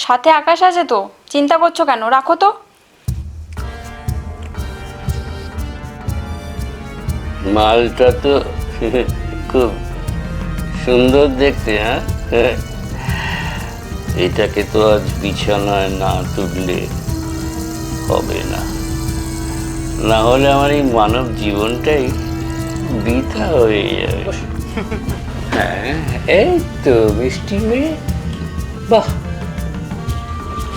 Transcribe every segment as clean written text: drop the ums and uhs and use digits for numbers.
সাথে আকাশ আছে তো, চিন্তা করছো কেন? রাখো তো। মালটা তো খুব সুন্দর দেখতে। হ্যাঁ, এটাকে তো আজ বিছানায় না তুললে হবে না, না হলে আমার এই মানব জীবনটাই বৃথা হয়ে যাবে। হ্যাঁ, এই তো মিষ্টি মেয়ে, বাহ,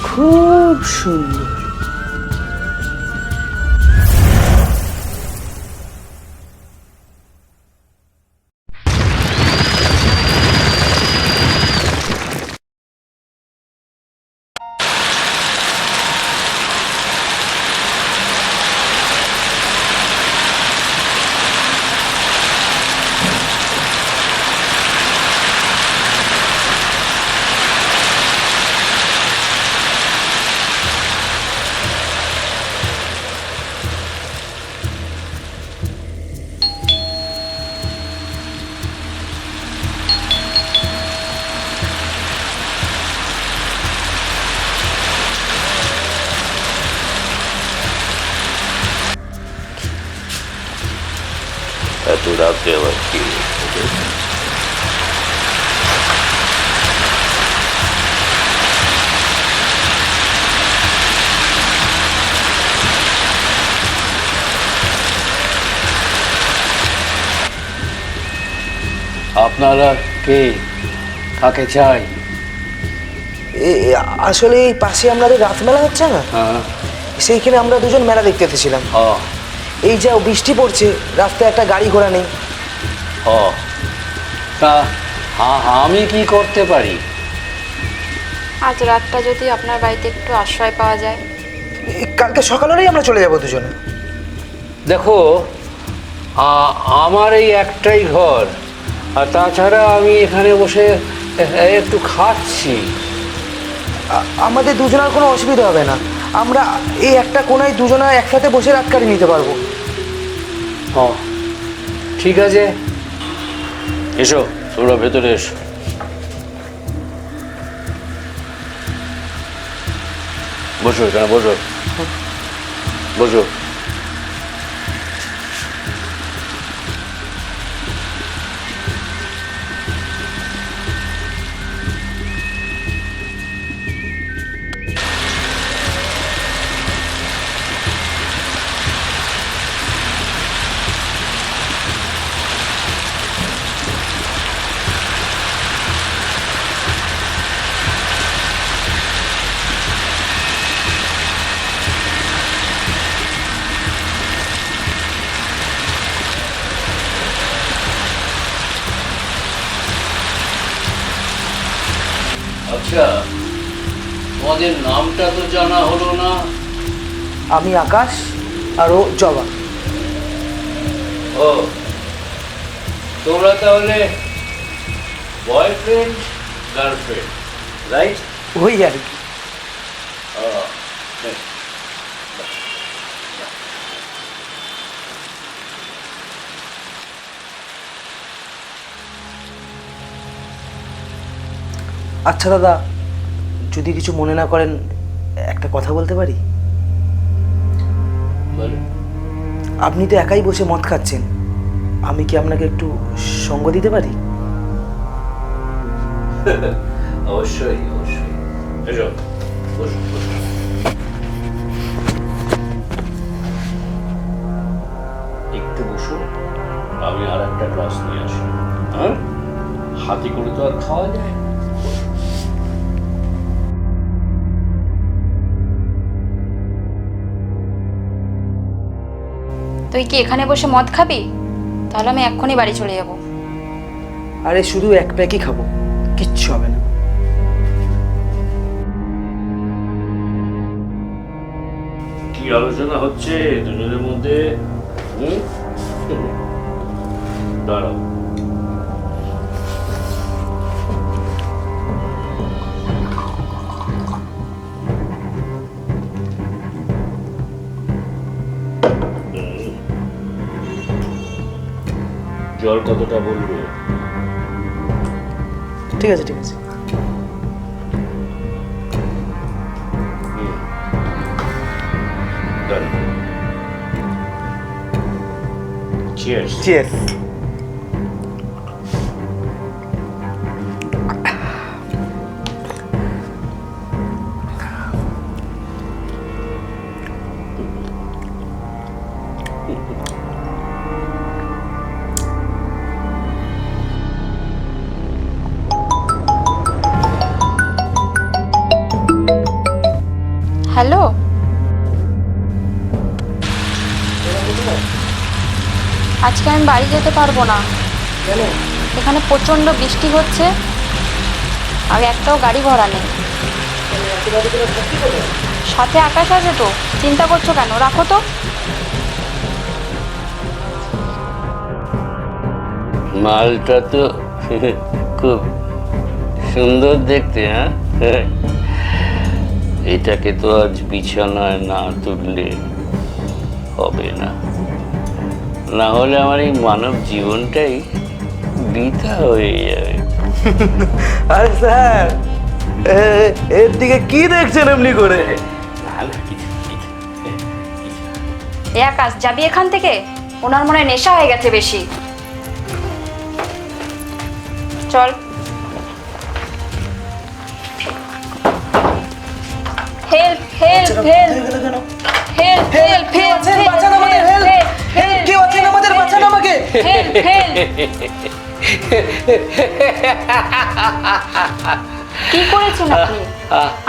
খুব সুন্দর। এত রাতে আবার কি? আপনারা কে, কাকে চাই? আসলে এই পাশে আমাদের রাত মেলা হচ্ছে না, হ্যাঁ, সেইখানে আমরা দুজন মেলা দেখতে এসেছিলাম। হ্যাঁ, এই যা বৃষ্টি পড়ছে, রাস্তায় একটা গাড়ি ঘোড়া নেই। হ্যাঁ। তা আমি কি করতে পারি? আজ রাতটা যদি আপনার বাড়িতে একটু আশ্রয় পাওয়া যায়। কালকে সকালেই আমরা চলে যাবো দুজনে। দেখো, আমার এই একটাই ঘর, আর তাছাড়া আমি এখানে বসে একটু খাচ্ছি। আমাদের দুজনের কোনো অসুবিধা হবে না, আমরা এই একটা কোনায় দুজনে একসাথে বসে রাত কাটিয়ে নিতে পারবো। হ্যাঁ, ঠিক আছে, এসো, তোমরা ভেতরে এসো। বসো, এখানে বসো, বসো। আচ্ছা, তোমাদের নামটা তো জানা হলো না। আমি আকাশ আর ও জবা। ও, তোমরা তাহলে বয়ফ্রেন্ড গার্লফ্রেন্ড, রাইট? ওই আর কি। আচ্ছা দাদা, যদি কিছু মনে না করেন একটা কথা বলতে পারি? আপনি তো একাই বসে মদ খাচ্ছেন, আমি কি আপনাকে একটু সঙ্গ দিতে পারি? অবশ্যই, অবশ্যই। এসো, বসো, বসো। একটু বসো, আমি আর একটা গ্লাস নিয়ে আসি। হ্যাঁ, হাতে করে তো আর খাওয়া যায়। তুই কি এখানে বসে মদ খাবি? তাহলে আমি এক্ষুনি বাড়ি চলে যাব। আরে শুধু এক প্যাকই খাবো, কিচ্ছু হবে না। কি আলোচনা হচ্ছে দুজনের মধ্যে? দাঁড়াও। জল কতটা বলবো? ঠিক আছে, ঠিক আছে। ডান। চিয়ার্স। চিয়ার্স। হ্যালো, আজকে আমি বাড়ি যেতে পারবো না। এখানে প্রচণ্ড বৃষ্টি হচ্ছে আর একটাও গাড়ি ভরা নেই। সাথে আকাশ আছে তো, চিন্তা করছো কেন? রাখো তো। মালটা তো খুব সুন্দর দেখতে, হ্যাঁ? এটাকে তো আজ বিছানায় না তুললে হবে না, না হলে আমার এই মানব জীবনটাই বৃথা হয়ে যাবে। আরে স্যার, এর দিকে কি দেখছেন এমনি করে? এ আকাশ, যাবি এখান থেকে? ওনার মনে হয় নেশা হয়ে গেছে বেশি। চল। Help help help help help help বাঁচান আমাদের, হেল্প হেল্প, কেউ আছেন আমাদের, বাঁচান আমাকে। Help help. কি করেছেন আপনি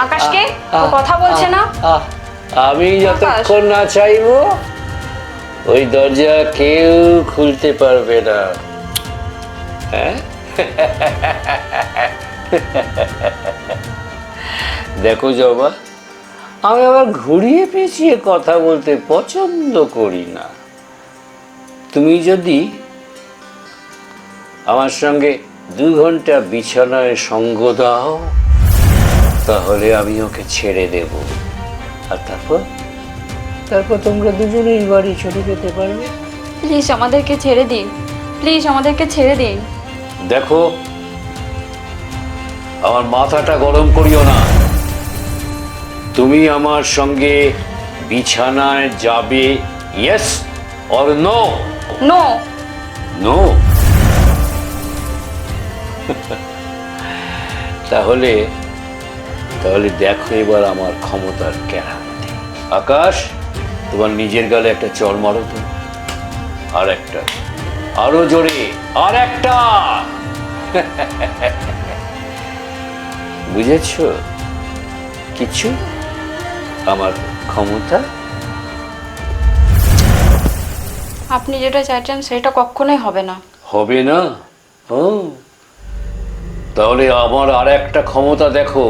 আকাশকে? ও কথা বলছে না। আমি যতক্ষণ না চাইবো ওই দরজা কেউ খুলতে পারবে না। হ্যাঁ, দেখো জবা, আমি আবার ঘুরিয়ে পেঁচিয়ে কথা বলতে পছন্দ করি না। তুমি যদি আমার সঙ্গে 2 ঘন্টা বিছানায় সঙ্গ দাও তাহলে আমি ওকে ছেড়ে দেব, আর তারপর তোমরা দুজনেই বাড়ি চলে যেতে পারবে। প্লিজ আমাদেরকে ছেড়ে দিন, প্লিজ আমাদেরকে ছেড়ে দিন। দেখো, আমার মাথাটা গরম করিও না। তুমি আমার সঙ্গে বিছানায় যাবে, yes or no? No. No? তাহলে দেখো এবার আমার ক্ষমতার কেরামতি। আকাশ, তোমার নিজের গালে একটা চড় মারো তো, আর একটা, আরো জোরে, আর একটা। বুঝেছ কিছু আমার ক্ষমতা? আপনি যেটা চাইছেন সেটা কখনোই হবে না। হবে না? ও, তাহলে আমার আর একটা ক্ষমতা দেখো,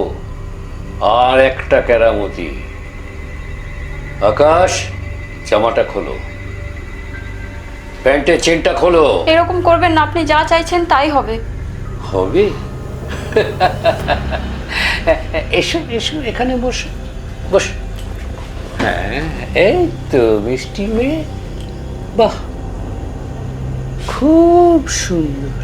আর একটা কেরামতি। আকাশ, জামাটা খোলো, প্যান্টের চেনটা খোলো। এরকম করবেন না, আপনি যা চাইছেন তাই হবে। হবে? এসো এসো, এখানে বসো, বসো। হ্যাঁ, এই তো মিষ্টি মেয়ে, বাহ, খুব সুন্দর।